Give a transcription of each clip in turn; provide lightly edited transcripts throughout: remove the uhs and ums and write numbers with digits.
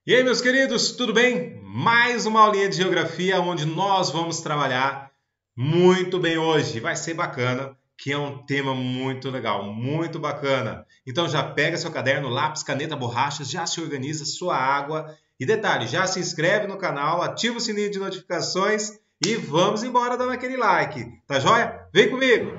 E aí, meus queridos, tudo bem? Mais uma aulinha de geografia onde nós vamos trabalhar muito bem hoje. Vai ser bacana, que é um tema muito legal, muito bacana. Então já pega seu caderno, lápis, caneta, borrachas, já se organiza sua água. E detalhe, já se inscreve no canal, ativa o sininho de notificações e vamos embora dando aquele like. Tá joia? Vem comigo!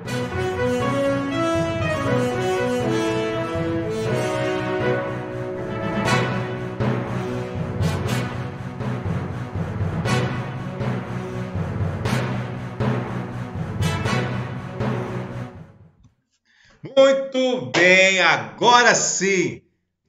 Muito bem, agora sim.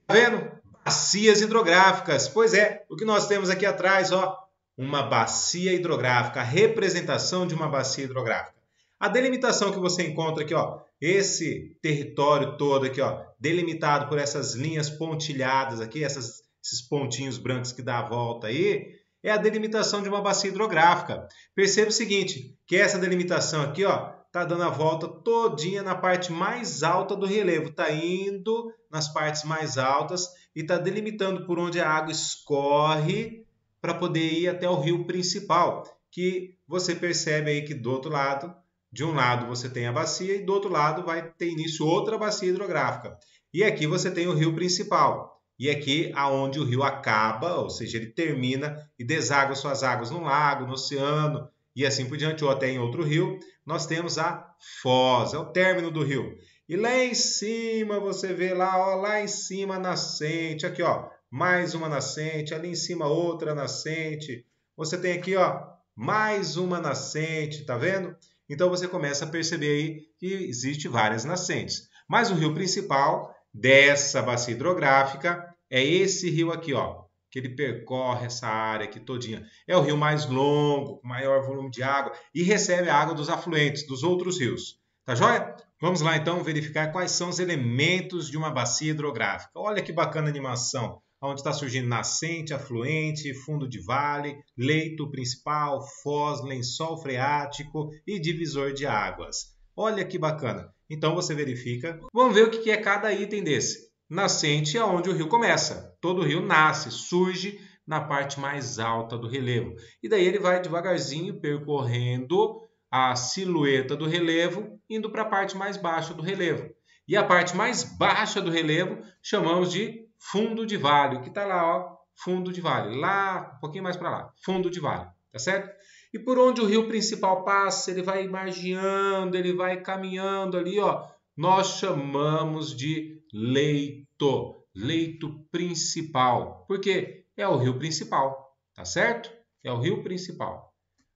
Tá vendo? Bacias hidrográficas. Pois é, o que nós temos aqui atrás, ó, uma bacia hidrográfica, a representação de uma bacia hidrográfica. A delimitação que você encontra aqui, ó, esse território todo aqui, ó, delimitado por essas linhas pontilhadas aqui, esses pontinhos brancos que dá a volta aí, é a delimitação de uma bacia hidrográfica. Perceba o seguinte, que essa delimitação aqui, ó, tá dando a volta todinha na parte mais alta do relevo, tá indo nas partes mais altas e tá delimitando por onde a água escorre para poder ir até o rio principal, que você percebe aí que do outro lado, de um lado você tem a bacia e do outro lado vai ter início outra bacia hidrográfica. E aqui você tem o rio principal. E aqui aonde o rio acaba, ou seja, ele termina e deságua suas águas no lago, no oceano, e assim por diante, ou até em outro rio, nós temos a foz, é o término do rio. E lá em cima, você vê lá, ó, lá em cima a nascente, aqui ó, mais uma nascente, ali em cima outra nascente. Você tem aqui ó, mais uma nascente, tá vendo? Então você começa a perceber aí que existe várias nascentes. Mas o rio principal dessa bacia hidrográfica é esse rio aqui, ó, que ele percorre essa área aqui todinha. É o rio mais longo, com maior volume de água e recebe a água dos afluentes, dos outros rios. Tá joia? Vamos lá então verificar quais são os elementos de uma bacia hidrográfica. Olha que bacana a animação, onde está surgindo nascente, afluente, fundo de vale, leito principal, foz, lençol freático e divisor de águas. Olha que bacana. Então você verifica. Vamos ver o que é cada item desse. Nascente é onde o rio começa. Todo rio nasce, surge na parte mais alta do relevo. E daí ele vai devagarzinho percorrendo a silhueta do relevo, indo para a parte mais baixa do relevo. E a parte mais baixa do relevo chamamos de fundo de vale, que está lá, ó, fundo de vale. Lá, um pouquinho mais para lá, fundo de vale, tá certo? E por onde o rio principal passa, ele vai margeando, ele vai caminhando ali, ó, nós chamamos de leito, leito principal. Por quê? É o rio principal, tá certo? É o rio principal.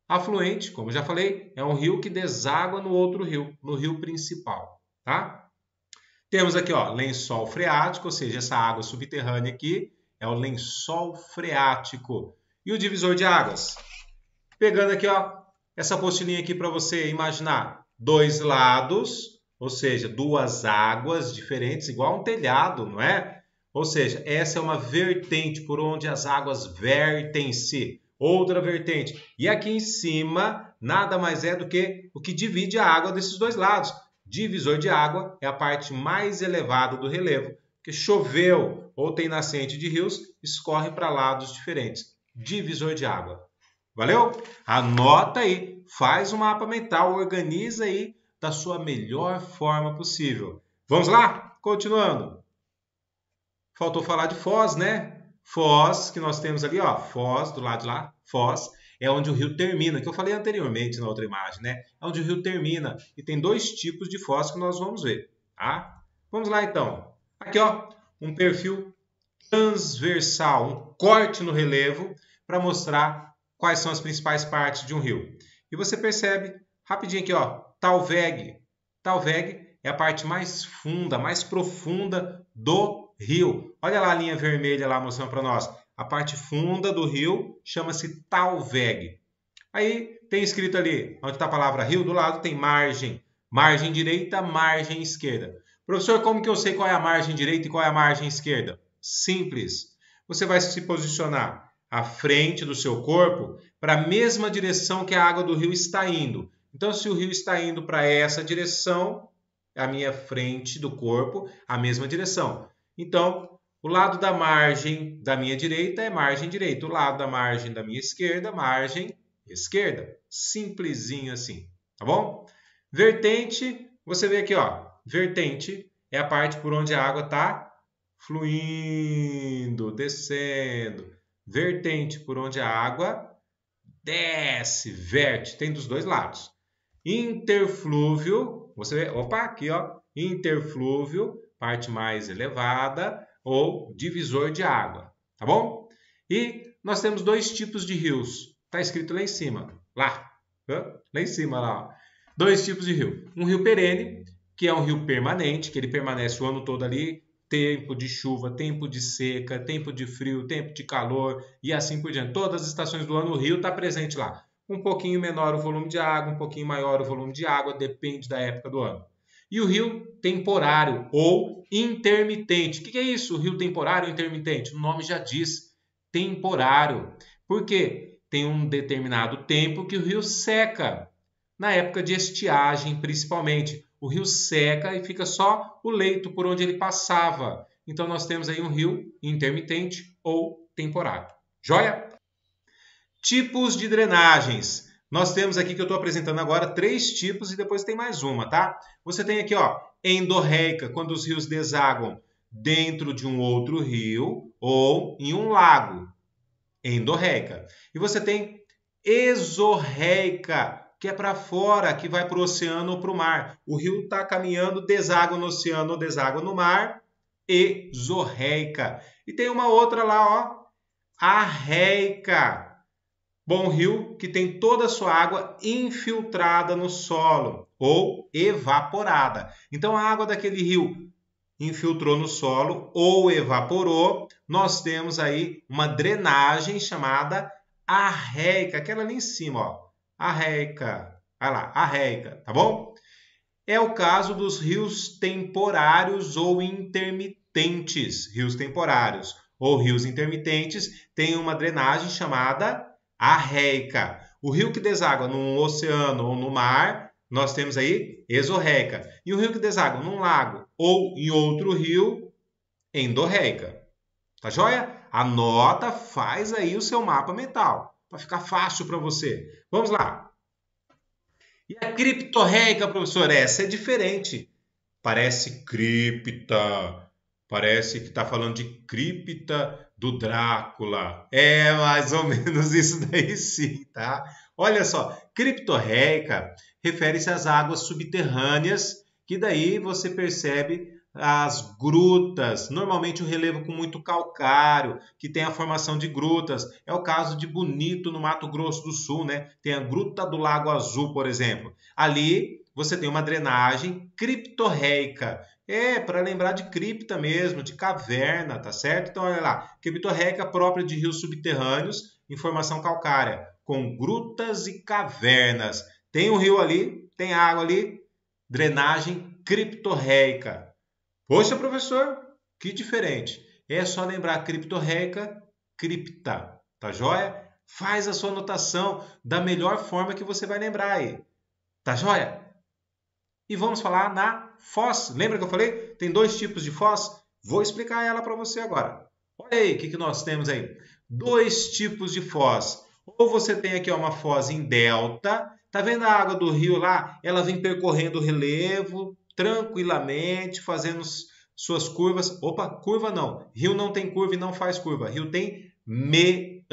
Afluente, como já falei, é um rio que deságua no outro rio, no rio principal, tá? Temos aqui, ó, lençol freático, ou seja, essa água subterrânea aqui é o lençol freático. E o divisor de águas? Pegando aqui, ó, essa apostilinha aqui para você imaginar dois lados, ou seja, duas águas diferentes, igual um telhado, não é? Ou seja, essa é uma vertente por onde as águas vertem-se. Outra vertente. E aqui em cima, nada mais é do que o que divide a água desses dois lados. Divisor de água é a parte mais elevada do relevo, que choveu ou tem nascente de rios, escorre para lados diferentes. Divisor de água. Valeu? Anota aí, faz um mapa mental, organiza aí da sua melhor forma possível. Vamos lá? Continuando. Faltou falar de Foz, né? Foz, que nós temos ali, ó, Foz, do lado de lá, Foz, é onde o rio termina, que eu falei anteriormente na outra imagem, né? É onde o rio termina e tem dois tipos de foz que nós vamos ver, tá? Vamos lá então. Aqui, ó, um perfil transversal, um corte no relevo para mostrar quais são as principais partes de um rio. E você percebe rapidinho aqui, ó, Talveg. Talveg é a parte mais funda, mais profunda do rio. Olha lá a linha vermelha lá mostrando para nós. A parte funda do rio chama-se Talveg. Aí tem escrito ali, onde está a palavra rio, do lado tem margem. Margem direita, margem esquerda. Professor, como que eu sei qual é a margem direita e qual é a margem esquerda? Simples. Você vai se posicionar à frente do seu corpo para a mesma direção que a água do rio está indo. Então, se o rio está indo para essa direção, a minha frente do corpo, a mesma direção. Então, O lado da margem da minha direita é margem direita. O lado da margem da minha esquerda, margem esquerda. Simplesinho assim, tá bom? Vertente, você vê aqui, ó. Vertente é a parte por onde a água está fluindo, descendo. Vertente por onde a água desce, verte. Tem dos dois lados. Interflúvio, você vê, opa, aqui, ó. Interflúvio, parte mais elevada, ou divisor de água, tá bom? E nós temos dois tipos de rios. Está escrito lá em cima, lá em cima, lá. Ó. Dois tipos de rio. Um rio perene, que é um rio permanente, que ele permanece o ano todo ali, tempo de chuva, tempo de seca, tempo de frio, tempo de calor e assim por diante. Todas as estações do ano o rio está presente lá. Um pouquinho menor o volume de água, um pouquinho maior o volume de água, depende da época do ano. E o rio temporário ou intermitente. O que é isso? O rio temporário ou intermitente? O nome já diz, temporário. Por quê? Tem um determinado tempo que o rio seca. Na época de estiagem, principalmente. O rio seca e fica só o leito por onde ele passava. Então, nós temos aí um rio intermitente ou temporário. Joia? Tipos de drenagens. Nós temos aqui que eu estou apresentando agora 3 tipos e depois tem mais uma, tá? Você tem aqui, ó, endorreica, quando os rios desaguam dentro de um outro rio ou em um lago. Endorreica. E você tem exorreica, que é para fora, que vai para o oceano ou para o mar. O rio está caminhando, deságua no oceano ou deságua no mar. Exorreica. E tem uma outra lá, ó, arreica. Bom rio que tem toda a sua água infiltrada no solo ou evaporada. Então, a água daquele rio infiltrou no solo ou evaporou. Nós temos aí uma drenagem chamada arreica, aquela ali em cima, ó. Arreica. Vai lá, arreica, tá bom? É o caso dos rios temporários ou intermitentes. Rios temporários ou rios intermitentes têm uma drenagem chamada arreica. O rio que deságua num oceano ou no mar, nós temos aí exorreica. E o rio que deságua num lago ou em outro rio, endorreica. Tá joia? Anota, faz aí o seu mapa mental, para ficar fácil para você. Vamos lá. E a criptorreica, professor? Essa é diferente. Parece cripta. Parece que está falando de cripta do Drácula. É mais ou menos isso daí sim, tá? Olha só, criptorreica refere-se às águas subterrâneas, que daí você percebe as grutas, normalmente o relevo com muito calcário, que tem a formação de grutas. É o caso de Bonito, no Mato Grosso do Sul, né? Tem a Gruta do Lago Azul, por exemplo. Ali você tem uma drenagem criptorreica. É, para lembrar de cripta mesmo, de caverna, tá certo? Então, olha lá, criptorreica própria de rios subterrâneos em formação calcária, com grutas e cavernas. Tem um rio ali, tem água ali, drenagem criptorreica. Poxa, professor, que diferente. É só lembrar criptorreica, cripta, tá joia? Faz a sua anotação da melhor forma que você vai lembrar aí. Tá joia? E vamos falar na foz. Lembra que eu falei? Tem 2 tipos de foz? Vou explicar ela para você agora. Olha aí o que nós temos aí. 2 tipos de foz. Ou você tem aqui uma foz em delta. Tá vendo a água do rio lá? Ela vem percorrendo o relevo tranquilamente, fazendo suas curvas. Opa, curva não. Rio não tem curva e não faz curva. Rio tem meandro.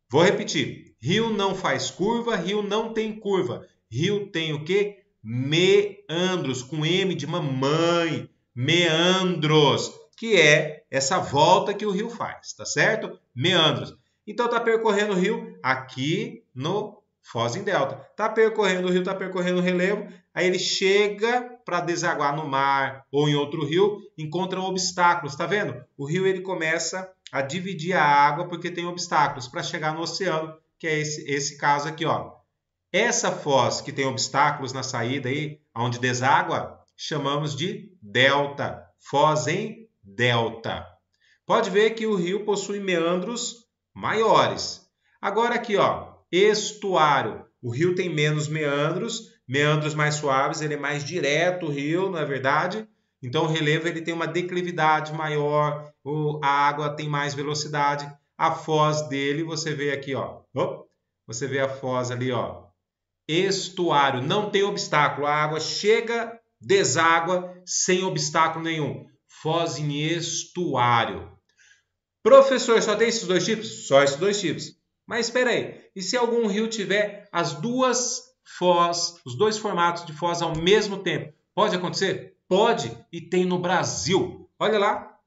Vou repetir. Rio não faz curva, rio não tem curva. Rio tem o quê? Meandros, com M de mamãe. Meandros, que é essa volta que o rio faz, tá certo? Meandros. Então, tá percorrendo o rio aqui no Foz em Delta. Tá percorrendo o rio, tá percorrendo o relevo, aí ele chega para desaguar no mar ou em outro rio, encontra obstáculos, tá vendo? O rio ele começa a dividir a água porque tem obstáculos para chegar no oceano, que é esse caso aqui, ó. Essa foz que tem obstáculos na saída aí, onde deságua, chamamos de delta, foz em delta. Pode ver que o rio possui meandros maiores. Agora aqui, ó, estuário. O rio tem menos meandros mais suaves, ele é mais direto o rio, não é verdade? Então o relevo ele tem uma declividade maior, a água tem mais velocidade. A foz dele, você vê aqui, ó. Você vê a foz ali, ó. Estuário, não tem obstáculo. A água chega, deságua sem obstáculo nenhum. Foz em estuário. Professor, só tem esses dois tipos? Só esses dois tipos. Mas espera aí, e se algum rio tiver as duas foz, os dois formatos de foz ao mesmo tempo? Pode acontecer? Pode, e tem no Brasil. Olha lá,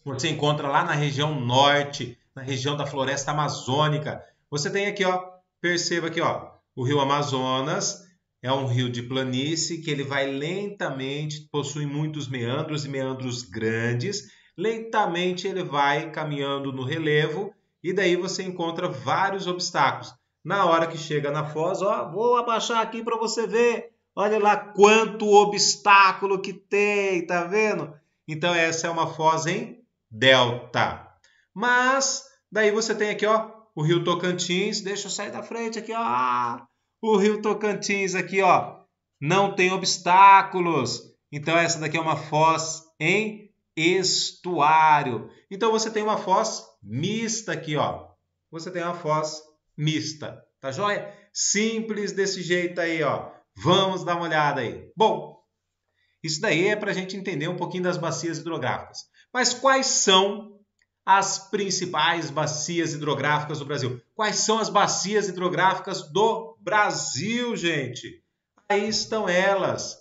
você encontra lá na região norte, na região da floresta amazônica. Você tem aqui, ó, perceba aqui, ó, o rio Amazonas é um rio de planície que ele vai lentamente, possui muitos meandros e meandros grandes. Lentamente ele vai caminhando no relevo e daí você encontra vários obstáculos. Na hora que chega na foz, ó, vou abaixar aqui para você ver. Olha lá quanto obstáculo que tem, tá vendo? Então essa é uma foz em delta. Mas daí você tem aqui, ó, o rio Tocantins. Deixa eu sair da frente aqui, ó. O rio Tocantins aqui, ó, não tem obstáculos. Então essa daqui é uma foz em estuário. Então você tem uma foz mista aqui, ó. Você tem uma foz mista, tá joia? Simples desse jeito aí, ó. Vamos dar uma olhada aí. Bom, isso daí é para a gente entender um pouquinho das bacias hidrográficas. Mas quais são as principais bacias hidrográficas do Brasil? Quais são as bacias hidrográficas do Brasil, gente? Aí estão elas.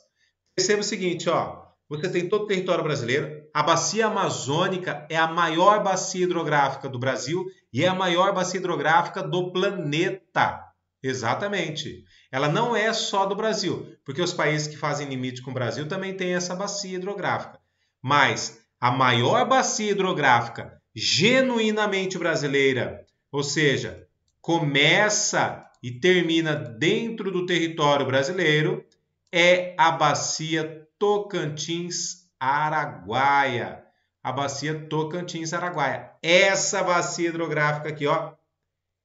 Perceba o seguinte, ó. Você tem todo o território brasileiro. A bacia amazônica é a maior bacia hidrográfica do Brasil e é a maior bacia hidrográfica do planeta. Exatamente. Ela não é só do Brasil, porque os países que fazem limite com o Brasil também têm essa bacia hidrográfica. Mas a maior bacia hidrográfica genuinamente brasileira, ou seja, começa e termina dentro do território brasileiro, é a bacia Tocantins-Araguaia. A bacia Tocantins-Araguaia. Essa bacia hidrográfica aqui, ó,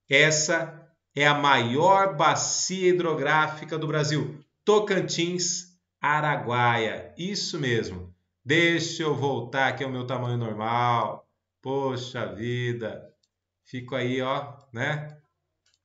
essa é a maior bacia hidrográfica do Brasil. Tocantins-Araguaia. Isso mesmo. Deixa eu voltar aqui ao meu tamanho normal. Poxa vida. Fico aí, ó, né?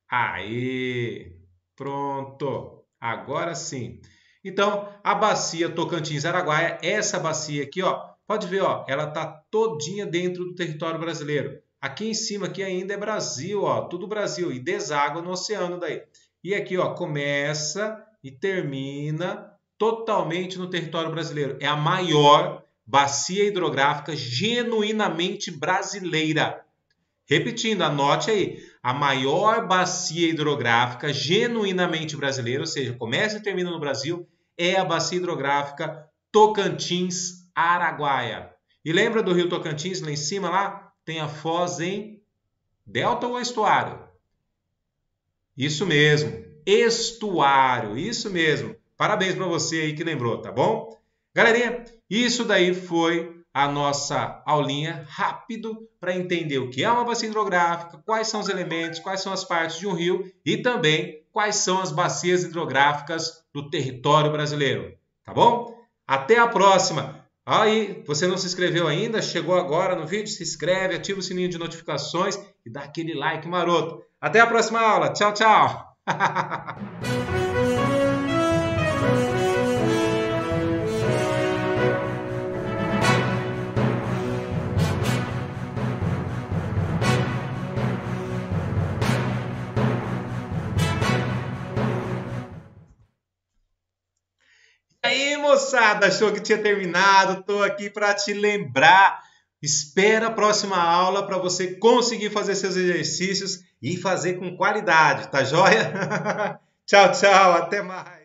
Aí. Pronto. Agora sim. Então, a bacia Tocantins-Araguaia, essa bacia aqui, ó, pode ver, ó, ela tá todinha dentro do território brasileiro. Aqui em cima aqui ainda é Brasil, ó, tudo Brasil, e deságua no oceano daí. E aqui, ó, começa e termina totalmente no território brasileiro. É a maior bacia hidrográfica genuinamente brasileira. Repetindo, anote aí. A maior bacia hidrográfica genuinamente brasileira, ou seja, começa e termina no Brasil, é a bacia hidrográfica Tocantins-Araguaia. E lembra do rio Tocantins lá em cima, lá? Tem a foz em delta ou estuário? Isso mesmo, estuário, isso mesmo. Parabéns para você aí que lembrou, tá bom? Galerinha, isso daí foi a nossa aulinha rápido para entender o que é uma bacia hidrográfica, quais são os elementos, quais são as partes de um rio e também quais são as bacias hidrográficas do território brasileiro, tá bom? Até a próxima! Aí, você não se inscreveu ainda? Chegou agora no vídeo? Se inscreve, ativa o sininho de notificações e dá aquele like maroto. Até a próxima aula. Tchau, tchau! E aí, moçada, achou que tinha terminado? Tô aqui para te lembrar. Espera a próxima aula para você conseguir fazer seus exercícios e fazer com qualidade, tá joia? Tchau, tchau, até mais.